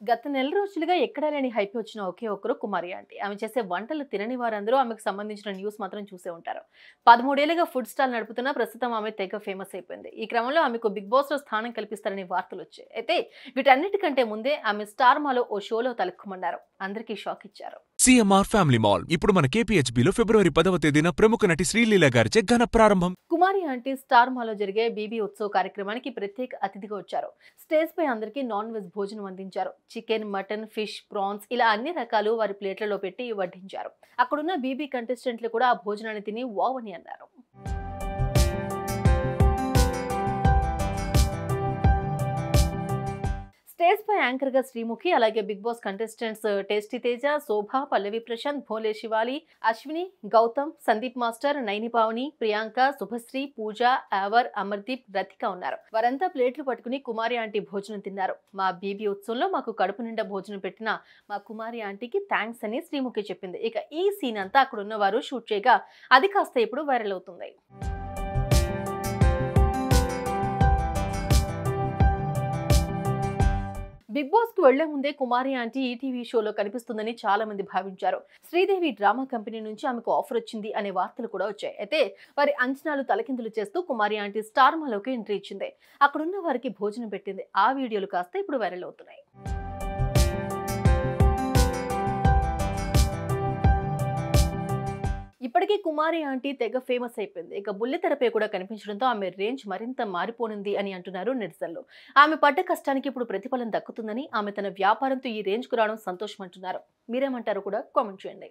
గత నెల రోజులుగా ఎక్కడా లేని హైప్ వచ్చిన ఒకే ఒక్కరు కుమారి ఆంటీ. ఆమె చేసే వంటలు తినని వారందరూ ఆమెకు సంబంధించిన న్యూస్ మాత్రం చూసే ఉంటారు. 13 ఏళ్లుగా ఫుడ్ స్టాల్ నడుపుతున్నా ప్రస్తుతం ఆమె తెగ ఫేమస్ అయిపోయింది. ఈ క్రమంలో ఆమెకు బిగ్ బాస్ లో స్థానం కల్పిస్తారని వార్తలొచ్చాయి. అయితే వీటన్నిటికంటే ముందే ఆమె స్టార్ మాలో ఓ షోలో తలెక్కుమన్నారు. అందరికీ షాక్ ఇచ్చారు. సిఎంఆర్ ఫ్యామిలీ మాల్ ఇప్పుడు మన KPHBలో ఫిబ్రవరి 10వ తేదీన ప్రముఖ నటి శ్రీలీల గారిచే ఘన ప్రారంభం. కుమారి ఆంటీ స్టార్ మాలో జరిగే బీబీ ఉత్సవ్ కార్యక్రమానికి ప్రత్యేక అతిథిగా వచ్చారు. స్టేజ్ పై అందరికీ నాన్ వెజ్ భోజనం అందించారు. చికెన్, మటన్, ఫిష్, ప్రాన్స్ ఇలా అన్ని రకాలు వారి ప్లేట్లలో పెట్టి వడ్డించారు. అక్కడున్న బీబీ కంటెస్టెంట్లు కూడా ఆ భోజనాన్ని తిని వావ్ అని అన్నారు. స్టేజ్ పై యాంకర్ గా శ్రీముఖి, అలాగే Bigg Boss contestants tasty Teja, Shobha, Pallavi Prashanth, Bhole Shivali, Ashwini, Gautam, Sandeep master, Naini Pavani, Priyanka, Subhashree, Pooja, Yawar, Amardeep, Rathika ఉన్నారు. వారంతా ప్లేట్లు పట్టుకుని కుమారి ఆంటీ భోజనం తిన్నారు. మా బీబీ ఉత్సవంలో మాకు కడుపు నిండా భోజనం పెట్టిన మా కుమారి ఆంటీకి థ్యాంక్స్ అని శ్రీముఖి చెప్పింది. ఇక ఈ సీన్ అంతా అక్కడ ఉన్న వారు షూట్ చేయగా అది కాస్త ఇప్పుడు వైరల్ అవుతుంది. బిగ్ బాస్ కు వెళ్లే ముందే కుమారి ఆంటీ ఈటీవీ షోలో కనిపిస్తుందని చాలా మంది భావించారు. శ్రీదేవి డ్రామా కంపెనీ నుంచి ఆమెకు ఆఫర్ వచ్చింది అనే వార్తలు కూడా వచ్చాయి. అయితే వారి అంచనాలు తలకిందులు చేస్తూ కుమారి ఆంటీ స్టార్ మాలోకి ఎంట్రీ ఇచ్చింది. అక్కడున్న వారికి భోజనం పెట్టింది. ఆ వీడియోలు కాస్త ఇప్పుడు వైరల్ అవుతున్నాయి. ఇప్పటికీ కుమారి ఆంటీ తెగ ఫేమస్ అయిపోయింది. ఇక బుల్లితెరపై కూడా కనిపించడంతో ఆమె రేంజ్ మరింత మారిపోనుంది అని అంటున్నారు నెటిజన్లు. ఆమె పడ్డ కష్టానికి ఇప్పుడు ప్రతిఫలం దక్కుతుందని, ఆమె తన వ్యాపారంతో ఈ రేంజ్ కు రావడం సంతోషం అంటున్నారు. మీరేమంటారో కూడా కామెంట్ చేయండి.